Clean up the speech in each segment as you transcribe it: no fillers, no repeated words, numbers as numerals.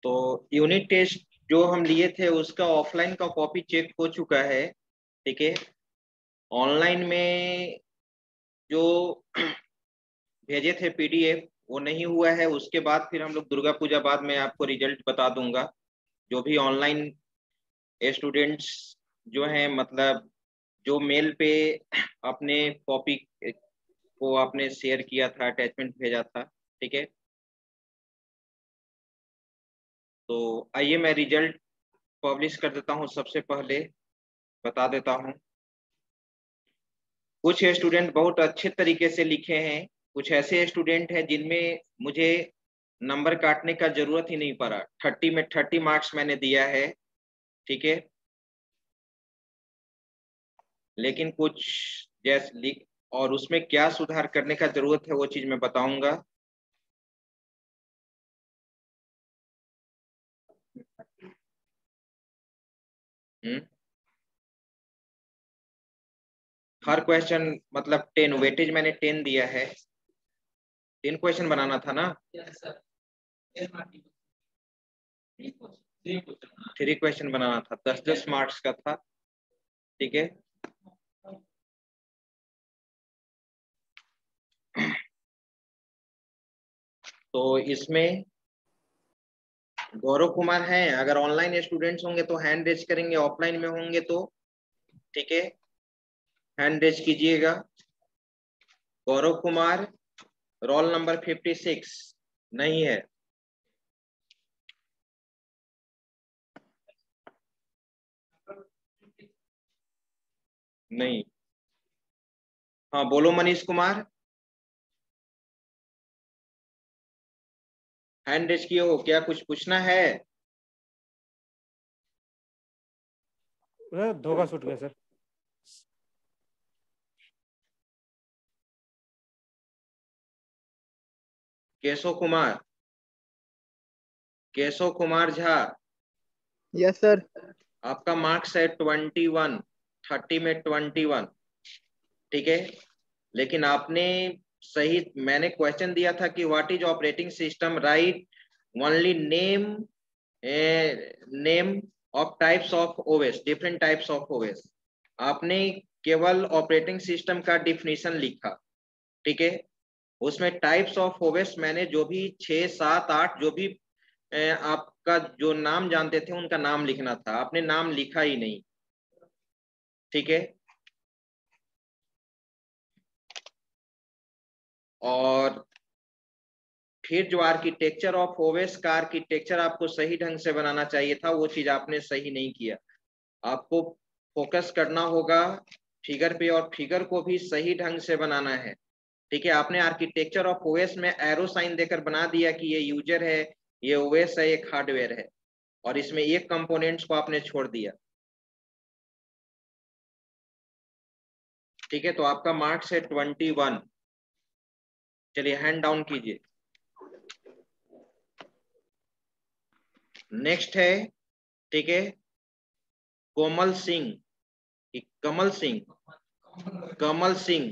तो unit test जो हम लिए थे उसका ऑफलाइन का कॉपी चेक हो चुका है, ठीक है। ऑनलाइन में जो भेजे थे पीडीएफ वो नहीं हुआ है। उसके बाद फिर हम लोग दुर्गा पूजा बाद में आपको रिजल्ट बता दूंगा। जो भी ऑनलाइन स्टूडेंट्स जो हैं, मतलब जो मेल पे अपने कॉपी को आपने शेयर किया था, अटैचमेंट भेजा था, ठीक है। तो आइए मैं रिजल्ट पब्लिश कर देता हूँ। सबसे पहले बता देता हूँ, कुछ स्टूडेंट बहुत अच्छे तरीके से लिखे हैं, कुछ ऐसे स्टूडेंट हैं जिनमें मुझे नंबर काटने का जरूरत ही नहीं पड़ा। 30 में 30 मार्क्स मैंने दिया है, ठीक है। लेकिन कुछ जैसे लिख और उसमें क्या सुधार करने का जरूरत है वो चीज मैं बताऊंगा। हम्म हर क्वेश्चन मतलब 10 वेटेज मैंने 10 दिया है। 3 क्वेश्चन बनाना था ना। 3 क्वेश्चन बनाना था, 10-10 मार्क्स का था, ठीक है। तो इसमें गौरव कुमार हैं। अगर ऑनलाइन स्टूडेंट्स होंगे तो हैंड रेज करेंगे, ऑफलाइन में होंगे तो, ठीक है, हैंड रेज कीजिएगा। गौरव कुमार, रोल नंबर 56 नहीं है। नहीं। हाँ बोलो मनीष कुमार, हैंड रेज किए हो क्या? कुछ पूछना है? धोखा छूट गया sir. Keshav Kumar, Keshav Kumar Jha, yes sir. आपका मार्क्स है 21, 30 में 21, ठीक है। लेकिन आपने सही, मैंने क्वेश्चन दिया था कि what is operating system, right only name, name of types of OS, different types of OS. आपने केवल ऑपरेटिंग सिस्टम का डिफिनीशन लिखा, ठीक है। उसमें टाइप्स ऑफ ओएस मैंने जो भी 6, 7, 8 जो भी आपका जो नाम जानते थे उनका नाम लिखना था, आपने नाम लिखा ही नहीं, ठीक है। और फिर जो आर्किटेक्चर ऑफ ओवेस का आर्किटेक्चर आपको सही ढंग से बनाना चाहिए था, वो चीज आपने सही नहीं किया। आपको फोकस करना होगा फिगर पे, और फिगर को भी सही ढंग से बनाना है, ठीक है। आपने आर्किटेक्चर ऑफ ओएस में एरो साइन देकर बना दिया कि ये यूजर है, ये ओएस है, एक हार्डवेयर है, और इसमें एक कंपोनेंट्स को आपने छोड़ दिया, ठीक है। तो आपका मार्क्स है 21। चलिए हैंड डाउन कीजिए। नेक्स्ट है, ठीक है, कोमल सिंह, कमल सिंह, कमल सिंह,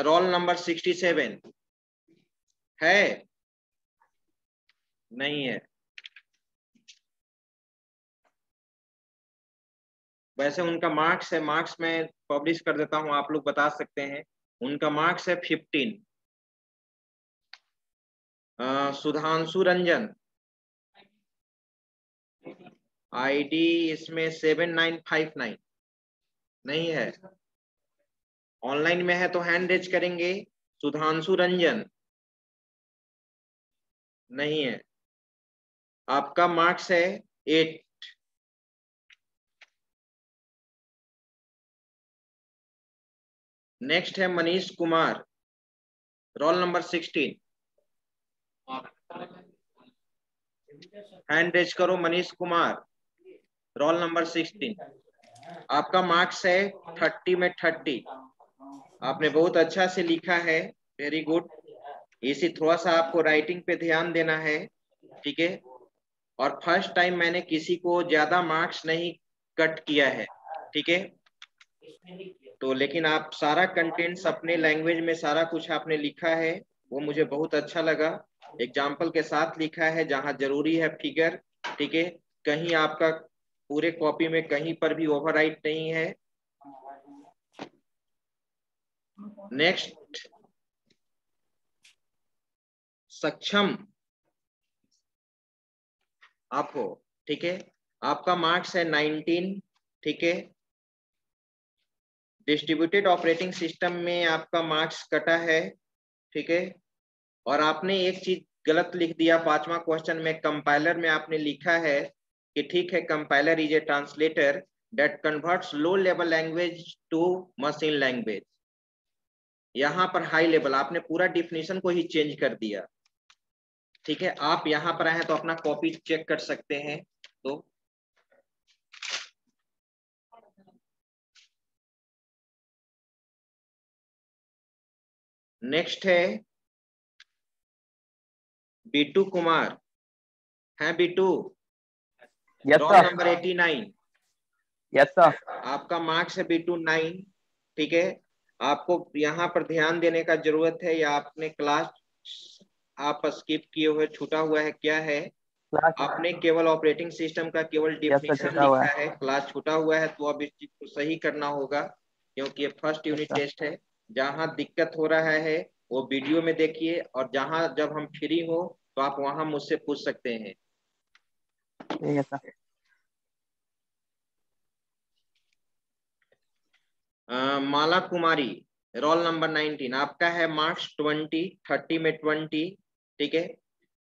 रोल नंबर 67 है? नहीं है। वैसे उनका मार्क्स है, मार्क्स में पब्लिश कर देता हूं, आप लोग बता सकते हैं। उनका मार्क्स है 15। सुधांशु रंजन, आईडी इसमें 7959 नहीं है। ऑनलाइन में है तो हैंड रेज करेंगे। सुधांशु रंजन नहीं है। आपका मार्क्स है 8। नेक्स्ट है Manish Kumar, roll number 16। Hand raise करो मनीष कुमार, रोल नंबर 16। आपका मार्क्स है 30 में 30। आपने बहुत अच्छा से लिखा है, वेरी गुड। इसी थोड़ा सा आपको राइटिंग पे ध्यान देना है, ठीक है। और फर्स्ट टाइम मैंने किसी को ज्यादा मार्क्स नहीं कट किया है, ठीक है। तो लेकिन आप सारा कंटेंट्स अपने लैंग्वेज में सारा कुछ आपने लिखा है, वो मुझे बहुत अच्छा लगा। एग्जाम्पल के साथ लिखा है, जहां जरूरी है फिगर, ठीक है, कहीं आपका पूरे कॉपी में कहीं पर भी ओवरराइट नहीं है। नेक्स्ट, सक्षम आप हो, ठीक है, आपका मार्क्स है 19, ठीक है। डिस्ट्रीब्यूटेड ऑपरेटिंग सिस्टम में आपका मार्क्स कटा है, ठीक है। और आपने एक चीज गलत लिख दिया, 5वां क्वेश्चन में कंपाइलर में आपने लिखा है कि ठीक है, compiler is a translator that converts low level language to machine language. यहाँ पर हाई लेवल, आपने पूरा डिफिनेशन को ही चेंज कर दिया, ठीक है। आप यहाँ पर आए हैं तो अपना कॉपी चेक कर सकते हैं। तो नेक्स्ट है बीटू कुमार, है Bittu, roll number 89। Yes sir. आपका मार्क्स है बीटू 9, ठीक है। आपको यहाँ पर ध्यान देने का जरूरत है, या आपने क्लास आप स्किप किए हुए, छूटा हुआ है, क्या है, आपने केवल ऑपरेटिंग सिस्टम का केवल डिफिनेशन लिखा है, क्लास छूटा हुआ है। तो अब इस चीज को सही करना होगा, क्योंकि ये फर्स्ट यूनिट टेस्ट है। जहां दिक्कत हो रहा है वो वीडियो में देखिए, और जहां जब हम फ्री हो तो आप वहां मुझसे पूछ सकते हैं। ठीक है सर। माला कुमारी, रोल नंबर 19, आपका है मार्क्स 20, 30 में 20, ठीक है।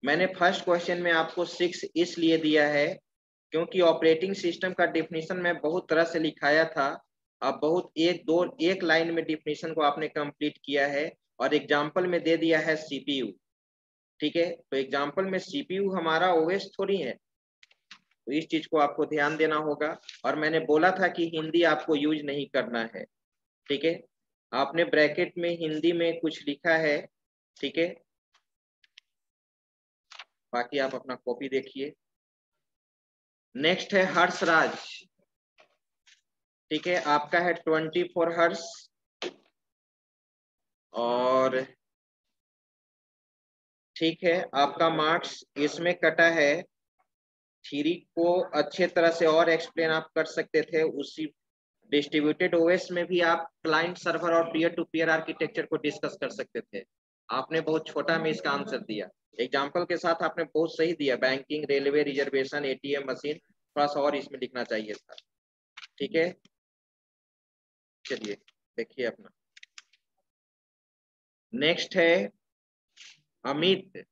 मैंने फर्स्ट क्वेश्चन में आपको 6 इसलिए दिया है क्योंकि ऑपरेटिंग सिस्टम का डिफिनीशन में बहुत तरह से लिखाया था। अब बहुत एक लाइन में डिफिनीशन को आपने कंप्लीट किया है, और एग्जाम्पल में दे दिया है सीपीयू, ठीक है। तो एग्जाम्पल में सीपीयू हमारा ओएस थोड़ी है, तो इस चीज को आपको ध्यान देना होगा। और मैंने बोला था कि हिंदी आपको यूज नहीं करना है, ठीक है। आपने ब्रैकेट में हिंदी में कुछ लिखा है, ठीक है। बाकी आप अपना कॉपी देखिए। नेक्स्ट है हर्षराज, ठीक है, आपका है 24 हर्ष, और ठीक है, आपका मार्क्स इसमें कटा है। थ्योरी को अच्छे तरह से और एक्सप्लेन आप कर सकते थे। उसी डिस्ट्रीब्यूटेड ओएस में भी आप क्लाइंट सर्वर और पीयर टू पीयर आर्किटेक्चर को डिस्कस कर सकते थे। आपने बहुत छोटा में इसका आंसर दिया, एग्जाम्पल के साथ आपने बहुत सही दिया। Banking, railway, reservation, ATM machine, थोड़ा सा और इसमें लिखना चाहिए था, ठीक है। चलिए देखिए अपना। नेक्स्ट है अमित,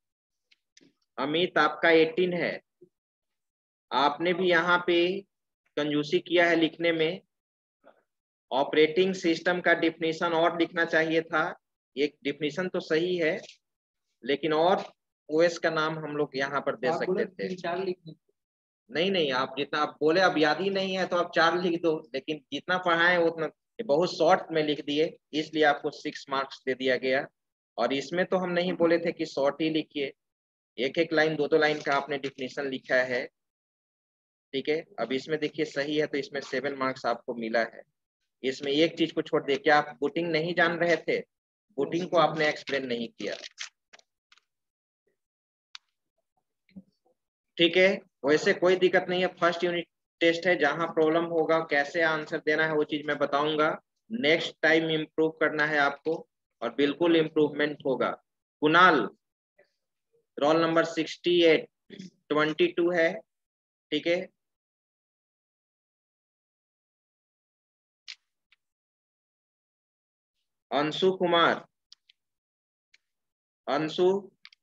अमित आपका 18 है। आपने भी यहाँ पे कंजूसी किया है लिखने में। ऑपरेटिंग सिस्टम का डिफिनीशन और लिखना चाहिए था। एक डिफिनीशन तो सही है, लेकिन और ओएस का नाम हम लोग यहाँ पर दे सकते थे। 4 लिख नहीं नहीं, आप जितना आप बोले, अब याद ही नहीं है तो आप 4 लिख दो, लेकिन जितना पढ़ाए उतना बहुत शॉर्ट में लिख दिए, इसलिए आपको 6 मार्क्स दे दिया गया। और इसमें तो हम नहीं बोले थे कि शॉर्ट ही लिखिए, एक एक लाइन, दो लाइन का आपने डिफिनीशन लिखा है, ठीक है। अब इसमें देखिए सही है, तो इसमें 7 मार्क्स आपको मिला है। इसमें एक चीज को छोड़ दिए, क्या आप बूटिंग नहीं जान रहे थे? बूटिंग को आपने एक्सप्लेन नहीं किया, ठीक है। वैसे कोई दिक्कत नहीं है, फर्स्ट यूनिट टेस्ट है, जहां प्रॉब्लम होगा कैसे आंसर देना है वो चीज मैं बताऊंगा। नेक्स्ट टाइम इम्प्रूव करना है आपको, और बिल्कुल इम्प्रूवमेंट होगा। कुणाल, रोल नंबर 68, 22 है, ठीक है। अंशु कुमार, अंशु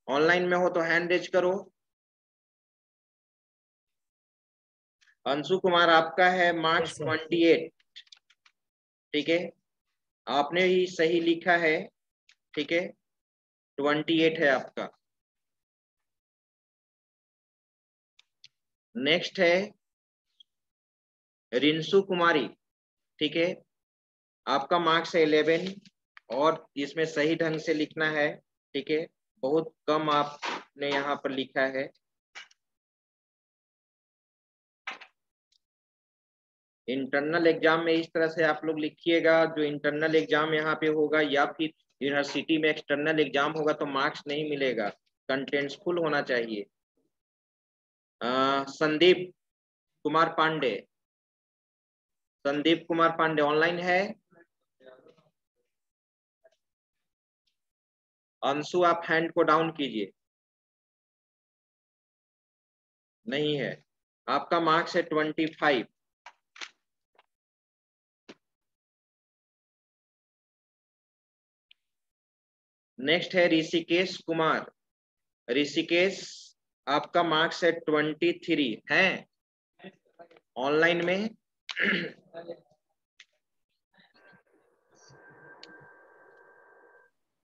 ऑनलाइन में हो तो हैंड रेज करो। अंशु कुमार आपका है मार्क्स 28, ठीक है। आपने ही सही लिखा है, ठीक है, 28 है आपका। नेक्स्ट है रिंसु कुमारी, ठीक है। आपका मार्क्स है 11, और इसमें सही ढंग से लिखना है, ठीक है। बहुत कम आपने यहाँ पर लिखा है। इंटरनल एग्जाम में इस तरह से आप लोग लिखिएगा, जो इंटरनल एग्जाम यहाँ पे होगा, या फिर यूनिवर्सिटी में एक्सटर्नल एग्जाम होगा तो मार्क्स नहीं मिलेगा। कंटेंट्सफुल होना चाहिए। संदीप कुमार पांडे, संदीप कुमार पांडे ऑनलाइन है? अंशु आप हैंड को डाउन कीजिए। नहीं है। आपका मार्क्स है 25। नेक्स्ट है ऋषिकेश कुमार। ऋषिकेश आपका मार्क्स है 23 है ऑनलाइन में।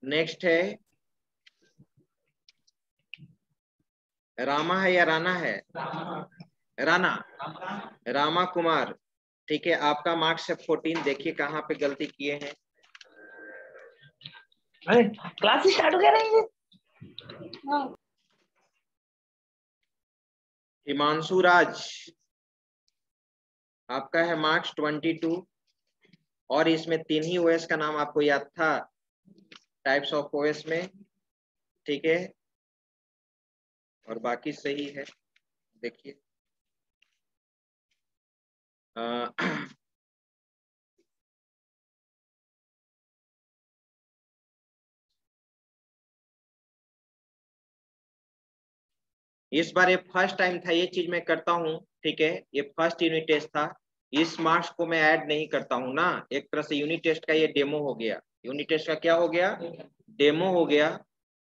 नेक्स्ट है रामा है या राना है? राना, रामा कुमार, ठीक है। आपका मार्क्स है 14। देखिए कहाँ पे गलती किए हैं। अरे क्लास स्टार्ट हो गया नहीं? हिमांशु राज, आपका है मार्क्स 22 और इसमें 3 ही ओएस का नाम आपको याद था टाइप्स ऑफ ओएस में, ठीक है, और बाकी सही है। देखिए इस बार ये फर्स्ट टाइम था, ये चीज मैं करता हूँ, ठीक है। ये फर्स्ट यूनिट टेस्ट था, इस मार्क्स को मैं ऐड नहीं करता हूँ ना। एक तरह से यूनिट टेस्ट का ये डेमो हो गया। यूनिट टेस्ट का क्या हो गया? डेमो हो गया।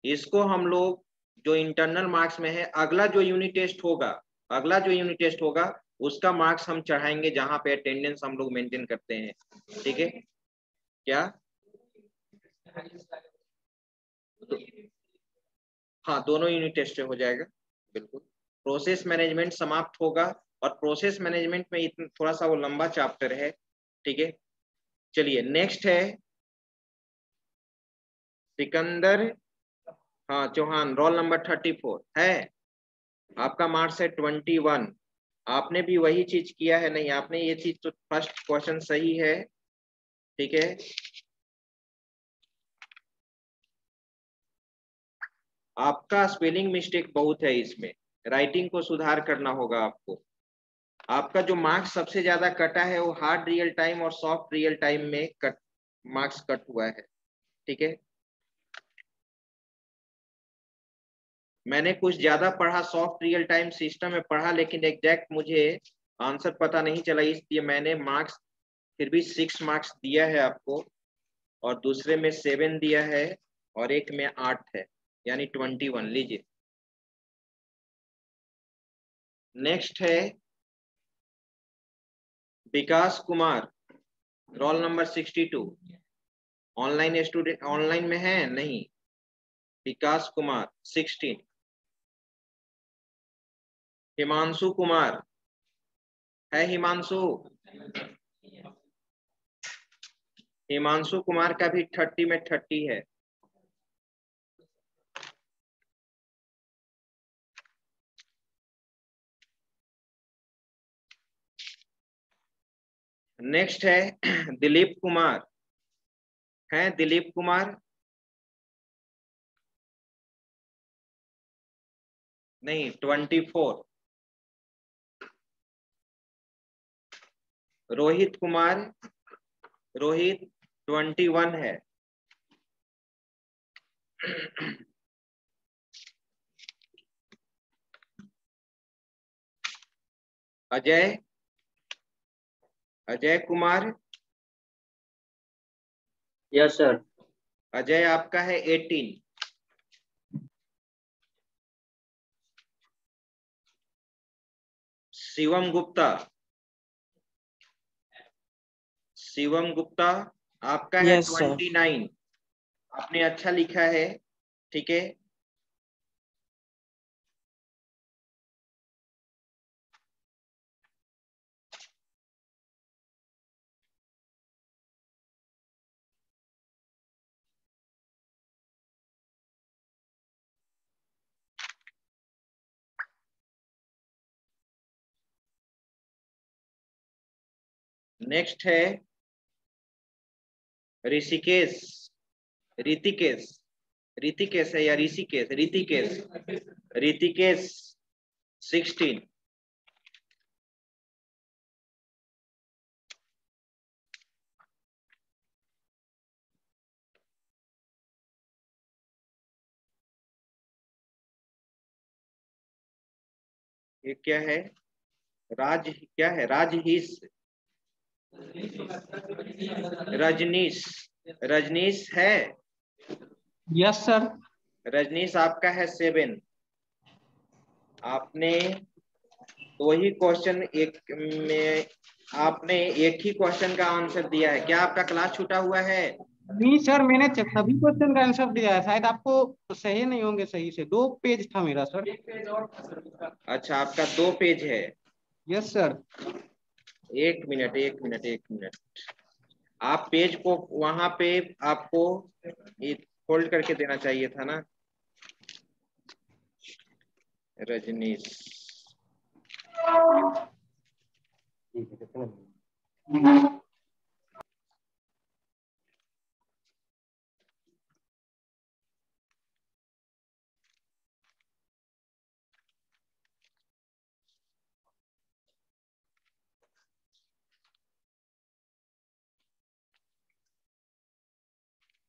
इसको हम लोग जो इंटरनल मार्क्स में है, अगला जो यूनिट टेस्ट होगा, अगला जो यूनिट टेस्ट होगा उसका मार्क्स हम चढ़ाएंगे जहां पे अटेंडेंस हम लोग मेंटेन करते हैं, ठीक है। क्या? हाँ, दोनों यूनिट टेस्ट हो जाएगा, बिल्कुल। प्रोसेस मैनेजमेंट समाप्त होगा और प्रोसेस मैनेजमेंट में इतना थोड़ा सा वो लंबा चैप्टर है, ठीक है। चलिए नेक्स्ट है सिकंदर, हाँ चौहान, रोल नंबर 34 है। आपका मार्क्स है 21। आपने भी वही चीज किया है? नहीं, आपने ये चीज तो फर्स्ट क्वेश्चन सही है, ठीक है। आपका स्पेलिंग मिस्टेक बहुत है इसमें, राइटिंग को सुधार करना होगा आपको। आपका जो मार्क्स सबसे ज्यादा कटा है वो हार्ड रियल टाइम और सॉफ्ट रियल टाइम में मार्क्स कट हुआ है, ठीक है। मैंने कुछ ज्यादा पढ़ा, सॉफ्ट रियल टाइम सिस्टम में पढ़ा, लेकिन एग्जैक्ट मुझे आंसर पता नहीं चला, इसलिए मैंने मार्क्स फिर भी 6 मार्क्स दिया है आपको, और दूसरे में 7 दिया है और एक में 8 है, यानी 21 लीजिए। नेक्स्ट है Vikas Kumar, roll number 62। Online student online में है? नहीं। विकास कुमार 16। हिमांशु कुमार है? हिमांशु, हिमांशु कुमार का भी 30 में 30 है। नेक्स्ट है दिलीप कुमार, है दिलीप कुमार? नहीं, 24। रोहित कुमार, रोहित 21 है। Ajay, Ajay Kumar, yes sir. अजय आपका है 18। शिवम गुप्ता, शिवम गुप्ता आपका है यस सर। 29। आपने अच्छा लिखा है, ठीक है। नेक्स्ट है ऋषिकेश, ऋतिकेश, ऋतिकेश है या ऋषिकेश? ऋतिकेश, ऋतिकेश 16। ये क्या है? राज, क्या है? राजहीश, रजनीश, रजनीश है। Yes sir. रजनीश आपका है 7। आपने दो ही क्वेश्चन एक में, आपने एक ही क्वेश्चन का आंसर दिया है। क्या आपका क्लास छूटा हुआ है? नहीं सर, मैंने सभी क्वेश्चन का आंसर दिया है। शायद आपको सही नहीं होंगे, सही से 2 पेज था मेरा सर। अच्छा, आपका 2 पेज है। Yes sir. एक मिनट, एक मिनट, एक मिनट। आप पेज को वहां पे आपको फोल्ड करके देना चाहिए था ना। रजनीश,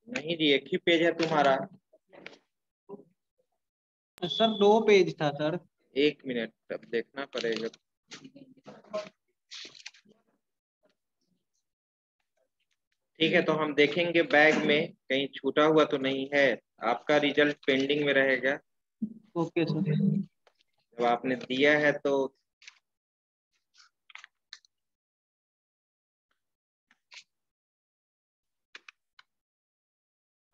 नहीं जी, एक ही पेज है तुम्हारा। सर 2 पेज था सर। एक मिनट, अब देखना पड़ेगा। ठीक है, तो हम देखेंगे बैग में कहीं छूटा हुआ तो नहीं है। आपका रिजल्ट पेंडिंग में रहेगा। Okay sir. जब आपने दिया है तो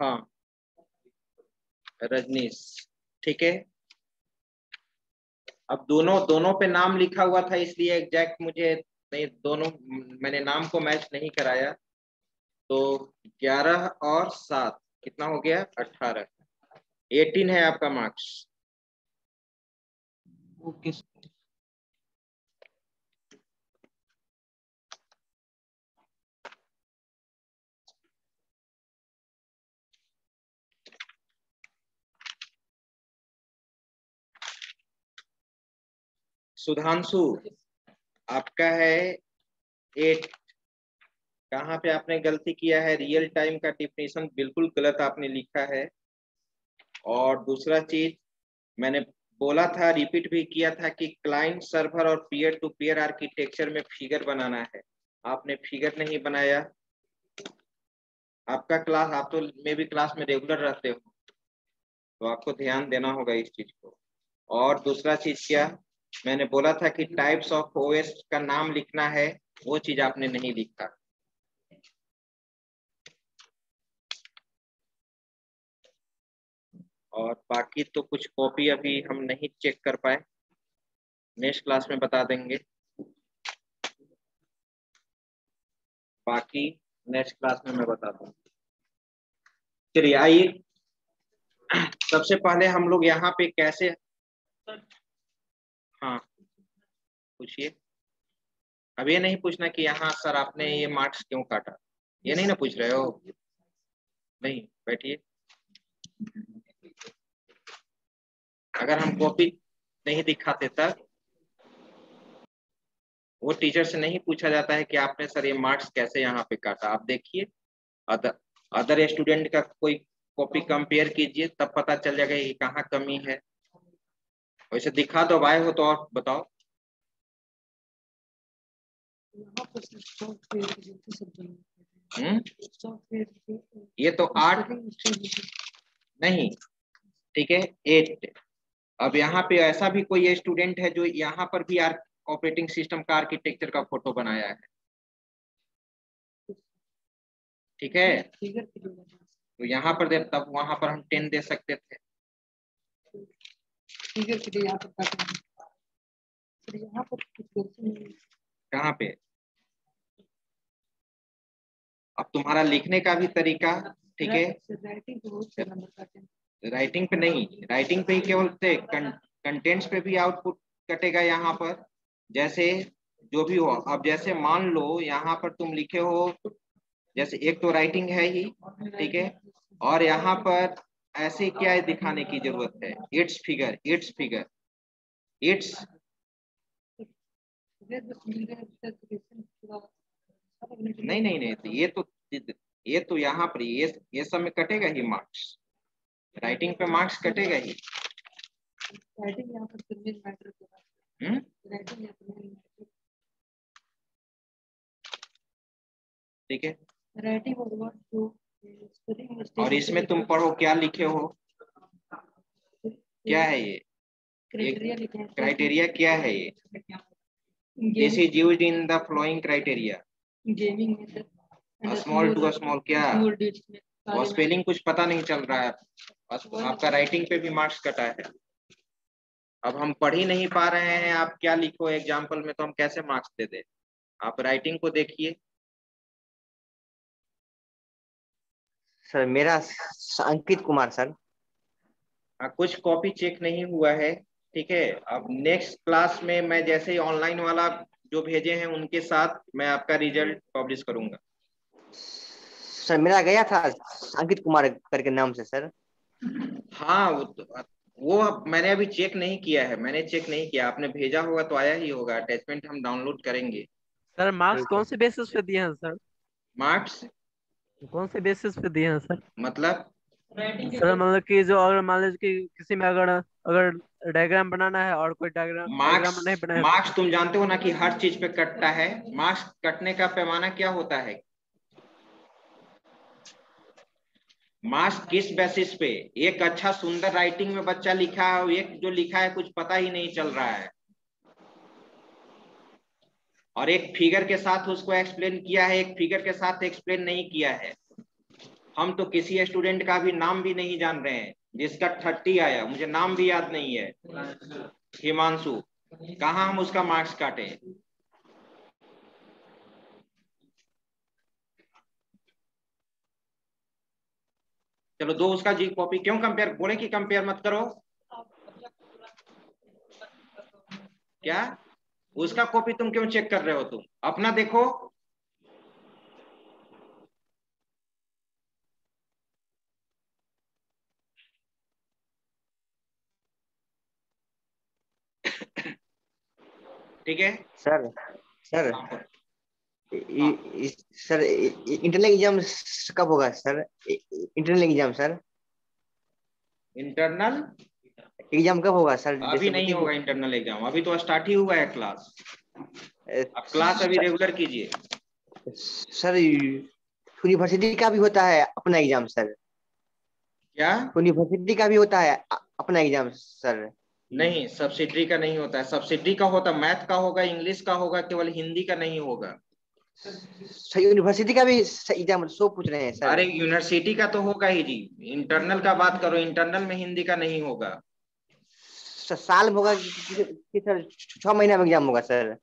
हाँ, रजनीश, ठीक है। अब दोनों दोनों पे नाम लिखा हुआ था, इसलिए एग्जैक्ट मुझे नहीं, दोनों मैंने नाम को मैच नहीं कराया। तो 11 और 7 कितना हो गया? 18। 18 है आपका मार्क्स। Okay sir. सुधांशु, आपका है 8। कहाँ पे आपने गलती किया है? रियल टाइम का डिफिनेशन बिल्कुल गलत आपने लिखा है। और दूसरा चीज, मैंने बोला था, रिपीट भी किया था कि क्लाइंट सर्वर और पीयर टू पीयर आर्किटेक्चर में फिगर बनाना है। आपने फिगर नहीं बनाया। आपका क्लास, आप तो मे भी क्लास में रेगुलर रहते हो, तो आपको ध्यान देना होगा इस चीज को। और दूसरा चीज क्या, मैंने बोला था कि टाइप्स ऑफ ओएस का नाम लिखना है, वो चीज आपने नहीं लिखा। और बाकी तो कुछ कॉपी अभी हम नहीं चेक कर पाए, नेक्स्ट क्लास में बता देंगे। बाकी नेक्स्ट क्लास में मैं बता दूंगा। चलिए आइए, सबसे पहले हम लोग यहाँ पे कैसे, हाँ पूछिए। अब ये नहीं पूछना कि यहाँ सर आपने ये मार्क्स क्यों काटा, ये नहीं ना पूछ रहे हो? नहीं, बैठिए। अगर हम कॉपी नहीं दिखाते तब वो टीचर से नहीं पूछा जाता है कि आपने सर ये मार्क्स कैसे यहाँ पे काटा। आप देखिए, अदर अदर स्टूडेंट का कोई कॉपी कंपेयर कीजिए, तब पता चल जाएगा कि कहाँ कमी है। वैसे दिखा दो, आए हो तो और बताओ। ये तो 8 नहीं, ठीक है 8। अब यहाँ पे ऐसा भी कोई स्टूडेंट है जो यहाँ पर भी ऑपरेटिंग सिस्टम का आर्किटेक्चर का फोटो बनाया है, ठीक है। तो यहाँ पर दे, तब वहां पर हम 10 दे सकते थे। कहाँ पे? अब तुम्हारा लिखने का भी तरीका, ठीक है। राइटिंग पे नहीं, राइटिंग पे ही केवल कंटेंट्स पे भी आउटपुट कटेगा यहाँ पर, जैसे जो भी हो। अब जैसे मान लो यहाँ पर तुम लिखे हो, जैसे एक तो राइटिंग है ही, ठीक है, और यहाँ पर ऐसे क्या दिखाने की जरूरत है? It's figure, it's figure, it's, नहीं नहीं नहीं, तो ये तो यहाँ पर ये सब में कटेगा ही मार्क्स, राइटिंग पे मार्क्स कटेगा ही। ठीक है, और इसमें तुम पढ़ो क्या लिखे हो, क्या है ये क्राइटेरिया, क्या है ये? This is used in the following criteria, small to small, क्या और स्पेलिंग कुछ पता नहीं चल रहा है, आपका राइटिंग पे भी मार्क्स कटा है। अब हम पढ़ ही नहीं पा रहे हैं, आप क्या लिखो एग्जाम्पल में, तो हम कैसे मार्क्स दे दे? आप राइटिंग को देखिए। सर मेरा अंकित कुमार सर। कुछ कॉपी चेक नहीं हुआ है, ठीक है। अब नेक्स्ट क्लास में मैं जैसे ही ऑनलाइन वाला जो भेजे हैं उनके साथ मैं आपका रिजल्ट पब्लिश करूंगा। सर मेरा गया था अंकित कुमार करके नाम से सर। हाँ वो मैंने अभी चेक नहीं किया है, मैंने चेक नहीं किया, आपने भेजा होगा तो आया ही होगा, अटैचमेंट हम डाउनलोड करेंगे। सर मार्क्स ठीक है। कौन से बेसिस पे दिए हैं सर? मार्क्स कौन से बेसिस पे दिए हैं सर? मतलब सर मतलब कि जो अगर मान लीजिए कि किसी में अगर अगर डायग्राम बनाना है और कोई डायग्राम मार्क्स, डायग्राम नहीं बनाया तो मार्क्स तुम जानते हो ना कि हर चीज पे कटता है। मार्क्स कटने का पैमाना क्या होता है? मार्क्स किस बेसिस पे? एक अच्छा सुंदर राइटिंग में बच्चा लिखा है और एक जो लिखा है कुछ पता ही नहीं चल रहा है, और एक फिगर के साथ उसको एक्सप्लेन किया है, एक फिगर के साथ एक्सप्लेन नहीं किया है। हम तो किसी स्टूडेंट का भी नाम भी नहीं जान रहे हैं जिसका 30 आया, मुझे नाम भी याद नहीं है, हिमांशु, कहाँ हम उसका मार्क्स काटे? चलो दो उसका जी कॉपी, क्यों कंपेयर बोले कि कंपेयर मत करो? क्या उसका कॉपी तुम क्यों चेक कर रहे हो? तुम अपना देखो। ठीक है sir sir sir internal exam कब होगा sir? Internal exam sir, internal exam कब होगा सर? अभी नहीं होगा इंटरनल एग्जाम, अभी तो स्टार्ट ही हुआ है क्लास। अब क्लास अभी रेगुलर कीजिए। सर यूनिवर्सिटी का भी होता है अपना एग्जाम सर? क्या? यूनिवर्सिटी का भी होता है अपना एग्जाम सर? नहीं, सब्सिडी का नहीं होता है, सब्सिडी का होता मैथ का होगा, इंग्लिश का होगा, केवल हिंदी का नहीं होगा। सर यूनिवर्सिटी का भी एग्जाम सो पूछ रहे हैं सर? अरे यूनिवर्सिटी का तो होगा ही जी, इंटरनल का बात करो, इंटरनल में हिंदी का नहीं होगा। साल में होगा कि सर 6 महीना में एग्जाम होगा सर?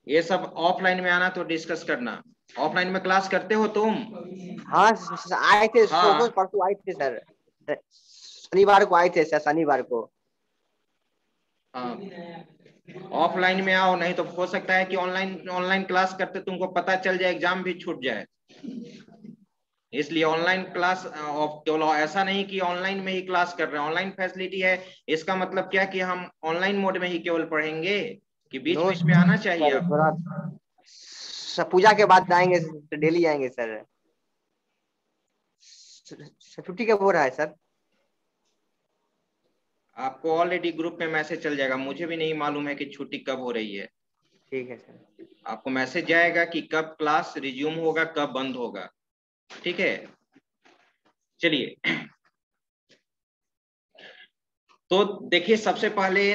ये सब ऑफलाइन में आना तो डिस्कस करना। ऑफलाइन में क्लास करते हो तुम? हाँ आए थे, हाँ। परसों आए थे सर, शनिवार को आए थे सर, शनिवार को। हाँ ऑफलाइन में आओ, नहीं तो हो सकता है कि ऑनलाइन ऑनलाइन क्लास करते तुमको पता चल जाए, एग्जाम भी छूट जाए। इसलिए ऑनलाइन क्लास केवल ऐसा नहीं कि ऑनलाइन में ही क्लास कर रहे हैं, ऑनलाइन फैसिलिटी है, इसका मतलब क्या कि हम ऑनलाइन मोड में ही केवल पढ़ेंगे कि बीच बीच में आना चाहिए? सर थोड़ा पूजा के बाद आएंगे, डेली आएंगे सर। छुट्टी कब हो रहा है सर? आपको ऑलरेडी ग्रुप में मैसेज चल जाएगा, मुझे भी नहीं मालूम है कि छुट्टी कब हो रही है। ठीक है सर। आपको मैसेज जाएगा कि कब क्लास रिज्यूम होगा, कब बंद होगा। ठीक है, चलिए। तो देखिए, सबसे पहले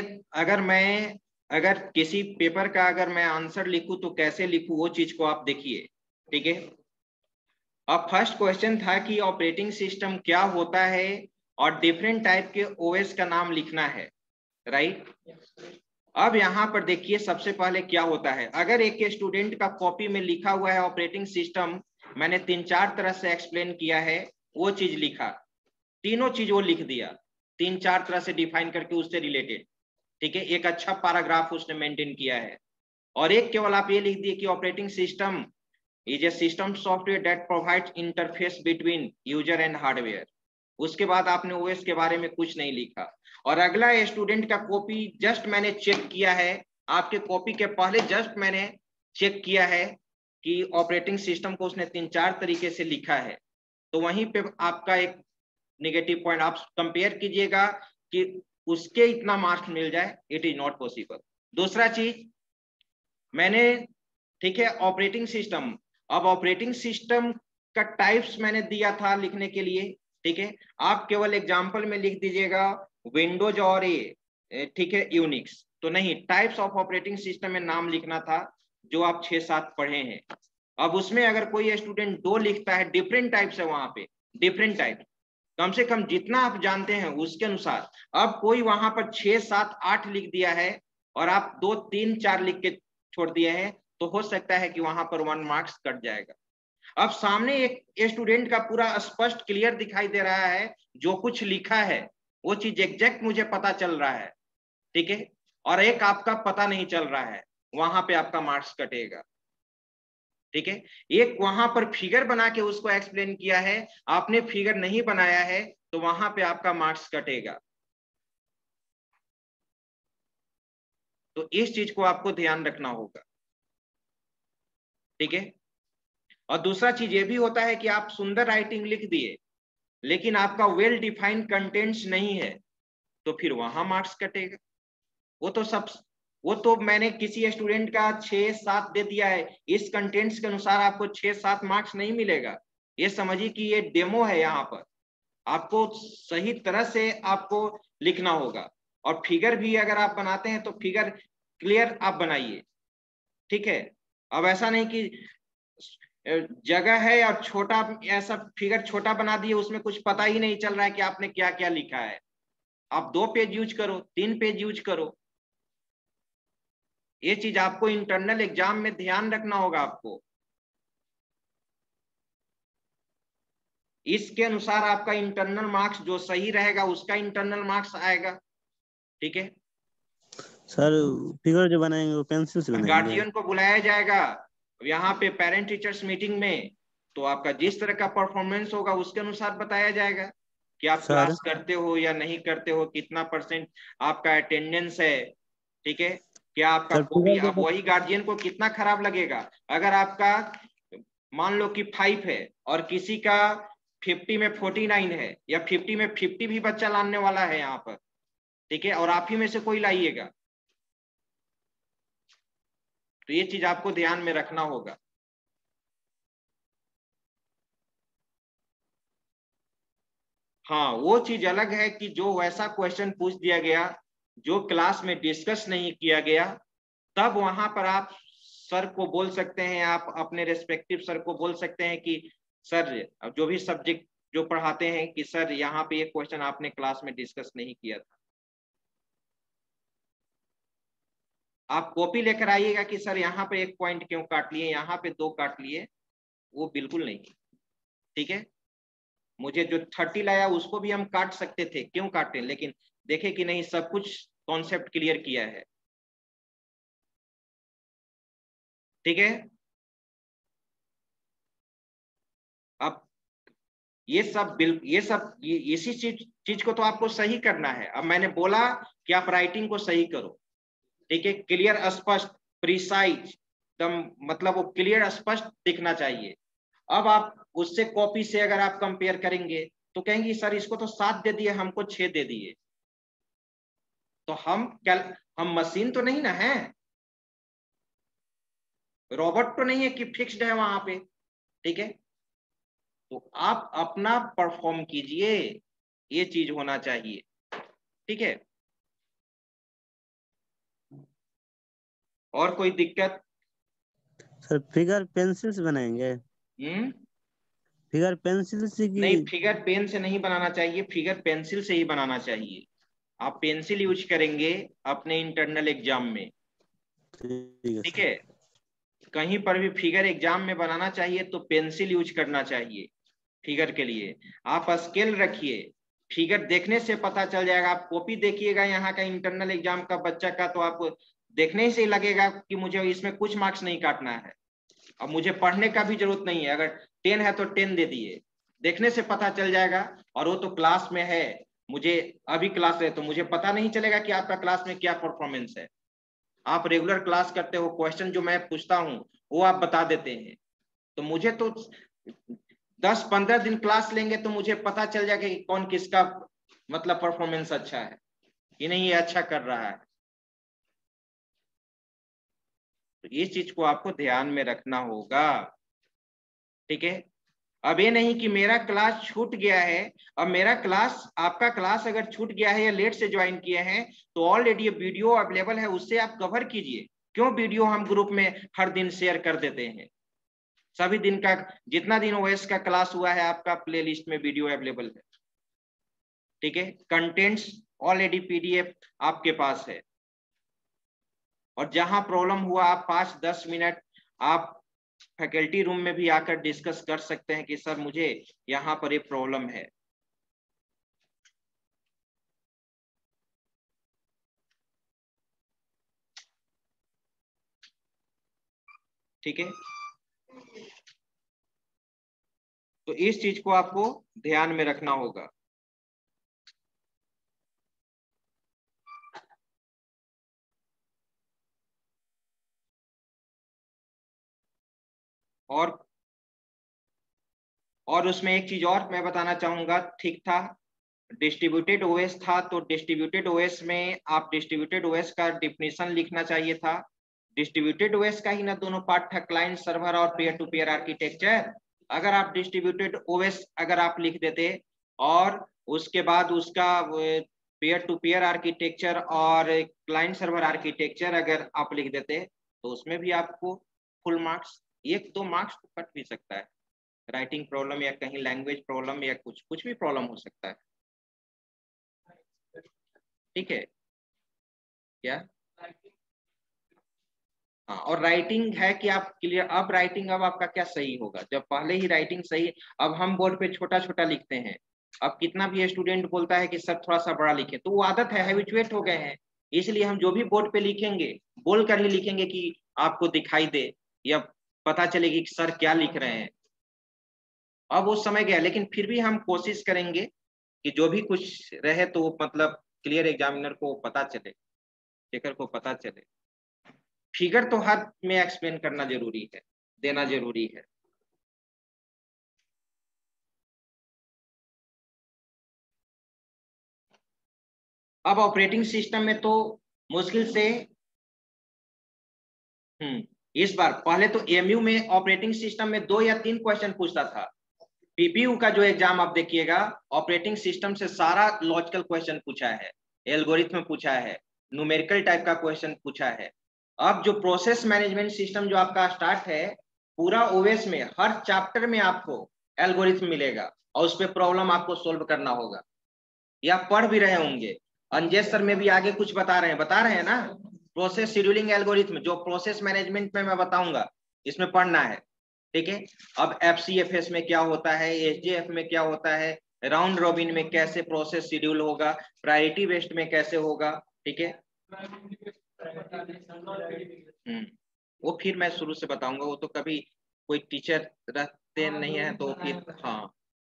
अगर किसी पेपर का अगर मैं आंसर लिखूं तो कैसे लिखूं, वो चीज को आप देखिए। ठीक है, अब फर्स्ट क्वेश्चन था कि ऑपरेटिंग सिस्टम क्या होता है और डिफरेंट टाइप के ओएस का नाम लिखना है, राइट। अब यहाँ पर देखिए, सबसे पहले क्या होता है, अगर एक स्टूडेंट का कॉपी में लिखा हुआ है ऑपरेटिंग सिस्टम, मैंने 3-4 तरह से एक्सप्लेन किया है, वो चीज लिखा, तीनों चीज वो लिख दिया 3-4 तरह से डिफाइन करके उससे रिलेटेड। ठीक है, एक अच्छा पैराग्राफ उसने मेंटेन किया है। और एक केवल आप ये लिख दिए कि operating system is a system software that provides interface between user and hardware. उसके बाद आपने ओएस के बारे में कुछ नहीं लिखा। और अगला स्टूडेंट का कॉपी जस्ट मैंने चेक किया है, आपके कॉपी के पहले जस्ट मैंने चेक किया है कि ऑपरेटिंग सिस्टम को उसने 3-4 तरीके से लिखा है, तो वहीं पे आपका एक नेगेटिव पॉइंट। आप कंपेयर कीजिएगा कि उसके इतना मार्क्स मिल जाए, इट इज नॉट पॉसिबल। दूसरा चीज मैंने, ठीक है, ऑपरेटिंग सिस्टम, अब ऑपरेटिंग सिस्टम का टाइप्स मैंने दिया था लिखने के लिए, ठीक है, आप केवल एग्जांपल में लिख दीजिएगा विंडोज और ये, ठीक है, यूनिक्स, तो नहीं, टाइप्स ऑफ ऑपरेटिंग सिस्टम में नाम लिखना था जो आप 6-7 पढ़े हैं। अब उसमें अगर कोई स्टूडेंट 2 लिखता है, डिफरेंट टाइप्स है वहां पे, डिफरेंट टाइप, कम से कम जितना आप जानते हैं उसके अनुसार। अब कोई वहां पर 6, 7, 8 लिख दिया है और आप 2, 3, 4 लिख के छोड़ दिए हैं, तो हो सकता है कि वहां पर 1 मार्क्स कट जाएगा। अब सामने एक स्टूडेंट का पूरा स्पष्ट क्लियर दिखाई दे रहा है, जो कुछ लिखा है वो चीज एग्जैक्ट मुझे पता चल रहा है, ठीक है, और एक आपका पता नहीं चल रहा है, वहां पे आपका मार्क्स कटेगा, ठीक है। एक वहां पर फिगर बना के उसको एक्सप्लेन किया है, आपने फिगर नहीं बनाया है, तो वहां पे आपका मार्क्स कटेगा। तो इस चीज को आपको ध्यान रखना होगा, ठीक है। और दूसरा चीज ये भी होता है कि आप सुंदर राइटिंग लिख दिए लेकिन आपका वेल डिफाइंड कंटेंट्स नहीं है, तो फिर वहां मार्क्स कटेगा। वो तो मैंने किसी स्टूडेंट का 6-7 दे दिया है, इस कंटेंट्स के अनुसार आपको 6-7 मार्क्स नहीं मिलेगा। ये समझिए कि ये डेमो है, यहाँ पर आपको सही तरह से आपको लिखना होगा। और फिगर भी अगर आप बनाते हैं तो फिगर क्लियर आप बनाइए, ठीक है। अब ऐसा नहीं कि जगह है और छोटा, ऐसा फिगर छोटा बना दिए, उसमें कुछ पता ही नहीं चल रहा है कि आपने क्या क्या लिखा है। आप 2 पेज यूज करो, 3 पेज यूज करो। ये चीज आपको इंटरनल एग्जाम में ध्यान रखना होगा आपको, इसके अनुसार आपका इंटरनल मार्क्स जो सही रहेगा उसका इंटरनल मार्क्स आएगा, ठीक है। सर फिगर जो बनाएंगे वो पेंसिल से बनाएंगे? गार्जियन को बुलाया जाएगा यहाँ पे पेरेंट टीचर्स मीटिंग में, तो आपका जिस तरह का परफॉर्मेंस होगा उसके अनुसार बताया जाएगा कि आप क्लास करते हो या नहीं करते हो, कितना % आपका अटेंडेंस है, ठीक है, क्या आपका कॉपी। अब वही गार्जियन को कितना खराब लगेगा अगर आपका मान लो कि 5 है और किसी का 50 में 49 है, या 50 में 50 भी बच्चा लाने वाला है यहाँ पर, ठीक है, और आप ही में से कोई लाइएगा। तो ये चीज आपको ध्यान में रखना होगा। हाँ, वो चीज अलग है कि जो वैसा क्वेश्चन पूछ दिया गया जो क्लास में डिस्कस नहीं किया गया, तब वहां पर आप सर को बोल सकते हैं, आप अपने रेस्पेक्टिव सर को बोल सकते हैं कि सर, जो भी सब्जेक्ट जो पढ़ाते हैं, कि सर यहाँ पे ये क्वेश्चन आपने क्लास में डिस्कस नहीं किया था। आप कॉपी लेकर आइएगा कि सर यहाँ पे 1 पॉइंट क्यों काट लिए, यहाँ पे 2 काट लिए, वो बिल्कुल नहीं, ठीक है। मुझे जो 30 लाया उसको भी हम काट सकते थे, क्यों काटे, लेकिन देखे कि नहीं सब कुछ कॉन्सेप्ट क्लियर किया है, ठीक है। अब इसी चीज को तो आपको सही करना है। अब मैंने बोला कि आप राइटिंग को सही करो, ठीक है, क्लियर, स्पष्ट, प्रिसाइज, एकदम, मतलब वो क्लियर स्पष्ट दिखना चाहिए। अब आप उससे कॉपी से अगर आप कंपेयर करेंगे तो कहेंगे सर इसको तो 7 दे दिए, हमको 6 दे दिए। तो हम मशीन तो नहीं ना है, रोबोट तो नहीं है कि फिक्स्ड है वहां पे, ठीक है। तो आप अपना परफॉर्म कीजिए, ये चीज होना चाहिए, ठीक है। और कोई दिक्कत? सर फिगर पेंसिल से बनाएंगे? फिगर पेंसिल से की? नहीं, फिगर पेन से नहीं बनाना चाहिए, फिगर पेंसिल से ही बनाना चाहिए। आप पेंसिल यूज करेंगे अपने इंटरनल एग्जाम में, ठीक है। कहीं पर भी फिगर एग्जाम में बनाना चाहिए तो पेंसिल यूज करना चाहिए फिगर के लिए। आप स्केल रखिए, फिगर देखने से पता चल जाएगा। आप कॉपी देखिएगा यहाँ का इंटरनल एग्जाम का बच्चा का, तो आपको देखने से लगेगा कि मुझे इसमें कुछ मार्क्स नहीं काटना है, अब मुझे पढ़ने का भी जरूरत नहीं है। अगर 10 है तो 10 दे दिए, देखने से पता चल जाएगा। और वो तो क्लास में है, मुझे अभी क्लास है तो मुझे पता नहीं चलेगा कि आपका क्लास में क्या परफॉर्मेंस है। आप रेगुलर क्लास करते हो, क्वेश्चन जो मैं पूछता हूँ वो आप बता देते हैं, तो मुझे तो 10-15 दिन क्लास लेंगे तो मुझे पता चल जाएगा कि कौन किसका मतलब परफॉर्मेंस अच्छा है कि नहीं, ये अच्छा कर रहा है। तो इस चीज को आपको ध्यान में रखना होगा, ठीक है। अब ये नहीं कि मेरा क्लास छूट गया है, अब मेरा क्लास, आपका क्लास अगर छूट गया है या लेट से ज्वाइन किए हैं तो ऑलरेडी वीडियो अवेलेबल है, उससे आप कवर कीजिए। क्यों वीडियो हम ग्रुप में हर दिन शेयर कर देते हैं, सभी दिन का जितना दिन ओएस का क्लास हुआ है आपका प्लेलिस्ट में वीडियो अवेलेबल है, ठीक है। कंटेंट्स ऑलरेडी पीडीएफ आपके पास है, और जहां प्रॉब्लम हुआ आप 5-10 मिनट आप फैकल्टी रूम में भी आकर डिस्कस कर सकते हैं कि सर मुझे यहाँ पर एक प्रॉब्लम है। ठीक है, तो इस चीज को आपको ध्यान में रखना होगा। और उसमें एक चीज और मैं बताना चाहूंगा, ठीक था, डिस्ट्रीब्यूटेड ओएस था तो डिस्ट्रीब्यूटेड ओएस में आप डिस्ट्रीब्यूटेड ओएस का डिफिनेशन लिखना चाहिए था। डिस्ट्रीब्यूटेड ओएस का ही ना दोनों पार्ट था, क्लाइंट सर्वर और पेयर टू पेयर आर्किटेक्चर। अगर आप डिस्ट्रीब्यूटेड ओएस अगर आप लिख देते और उसके बाद उसका पेयर टू पेयर आर्किटेक्चर और क्लाइंट सर्वर आर्किटेक्चर अगर आप लिख देते तो उसमें भी आपको फुल मार्क्स, 1-2 मार्क्स तो कट भी सकता है। राइटिंग प्रॉब्लम या कहीं लैंग्वेज प्रॉब्लम या कुछ भी प्रॉब्लम हो सकता है, ठीक है क्या। हाँ, और राइटिंग है कि आप क्लियर, अब राइटिंग अब आपका क्या सही होगा, जब पहले ही राइटिंग सही, अब हम बोर्ड पे छोटा छोटा लिखते हैं, अब कितना भी स्टूडेंट बोलता है कि सर थोड़ा सा बड़ा लिखे, तो वो आदत है, हैबिचुएट हो गए हैं, इसलिए हम जो भी बोर्ड पे लिखेंगे बोल कर ही लिखेंगे कि आपको दिखाई दे या पता चलेगी कि सर क्या लिख रहे हैं। अब वो समय गया, लेकिन फिर भी हम कोशिश करेंगे कि जो भी कुछ रहे तो मतलब क्लियर एग्जामिनर को पता चले, चेकर को पता चले। फिगर तो हर में एक्सप्लेन करना जरूरी है, देना जरूरी है। अब ऑपरेटिंग सिस्टम में तो मुश्किल से इस बार, पहले तो एमयू में ऑपरेटिंग सिस्टम में 2 या 3 क्वेश्चन पूछता था। पीपीयू का जो एग्जाम आप देखिएगा ऑपरेटिंग सिस्टम से सारा लॉजिकल क्वेश्चन पूछा है, एल्गोरिथम पूछा है, न्यूमेरिकल टाइप का क्वेश्चन पूछा है। अब जो प्रोसेस मैनेजमेंट सिस्टम जो आपका स्टार्ट है, पूरा ओएस में हर चैप्टर में आपको एल्गोरिथम मिलेगा और उस पर प्रॉब्लम आपको सोल्व करना होगा, या पढ़ भी रहे होंगे। अंजेश सर में भी आगे कुछ बता रहे हैं ना, प्रोसेस शेड्यूलिंग एल्गोरिथम जो प्रोसेस मैनेजमेंट में मैं बताऊंगा, इसमें पढ़ना है, ठीक है। अब एफसीएफएस में क्या होता है, एसडीएफ में क्या होता है, राउंड रॉबिन में कैसे प्रोसेस शेड्यूल होगा, प्रायोरिटी बेस्ड में कैसे होगा, ठीक है। वो फिर मैं शुरू से बताऊंगा, वो तो कभी कोई टीचर रहते नहीं है तो फिर हाँ,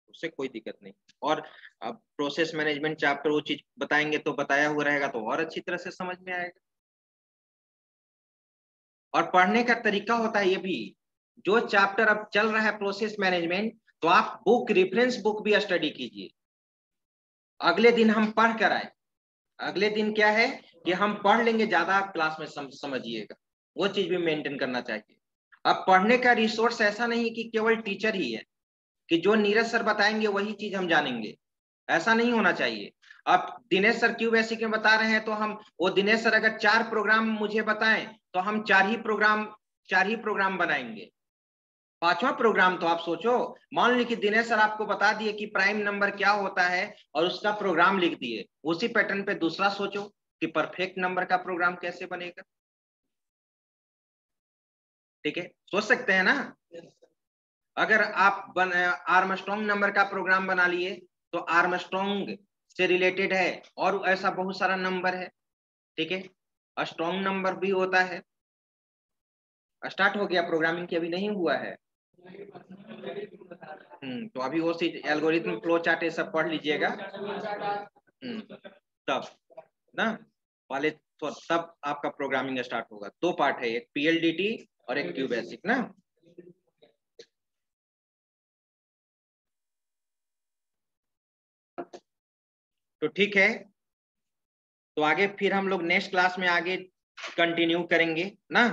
उससे कोई दिक्कत नहीं। और अब प्रोसेस मैनेजमेंट चैप्टर वो चीज बताएंगे तो बताया हुआ रहेगा तो और अच्छी तरह से समझ में आएगा। और पढ़ने का तरीका होता है ये भी, जो चैप्टर अब चल रहा है प्रोसेस मैनेजमेंट, तो आप बुक, रेफरेंस बुक भी स्टडी कीजिए। अगले दिन हम पढ़ कर आए, अगले दिन क्या है कि हम पढ़ लेंगे ज्यादा, आप क्लास में समझिएगा, वो चीज भी मेंटेन करना चाहिए। अब पढ़ने का रिसोर्स ऐसा नहीं कि केवल टीचर ही है कि जो नीरज सर बताएंगे वही चीज हम जानेंगे, ऐसा नहीं होना चाहिए। अब दिनेश सर क्यू बेसिक में बता रहे हैं तो हम, वो दिनेश सर अगर 4 प्रोग्राम मुझे बताएं तो हम 4 ही प्रोग्राम बनाएंगे। 5वां प्रोग्राम तो आप सोचो, मान ली कि दिनेश सर आपको बता दिए कि प्राइम नंबर क्या होता है और उसका प्रोग्राम लिख दिए, उसी पैटर्न पे दूसरा सोचो कि परफेक्ट नंबर का प्रोग्राम कैसे बनेगा, ठीक है, सोच सकते हैं ना। अगर आप आर्मस्ट्रॉन्ग नंबर का प्रोग्राम बना लिए तो आर्मस्ट्रॉन्ग से रिलेटेड है और ऐसा बहुत सारा नंबर है, ठीक है, स्ट्रॉन्ग नंबर भी होता है। स्टार्ट हो गया प्रोग्रामिंग की, अभी नहीं हुआ है। तो अभी वो एल्गोरिथम, फ्लो चार्ट ये सब पढ़ लीजिएगा। तब ना पहले तो तब आपका प्रोग्रामिंग स्टार्ट होगा। 2 पार्ट है, एक PLDT और एक QBasic ना। तो ठीक है, तो आगे फिर हम लोग नेक्स्ट क्लास में आगे कंटिन्यू करेंगे ना।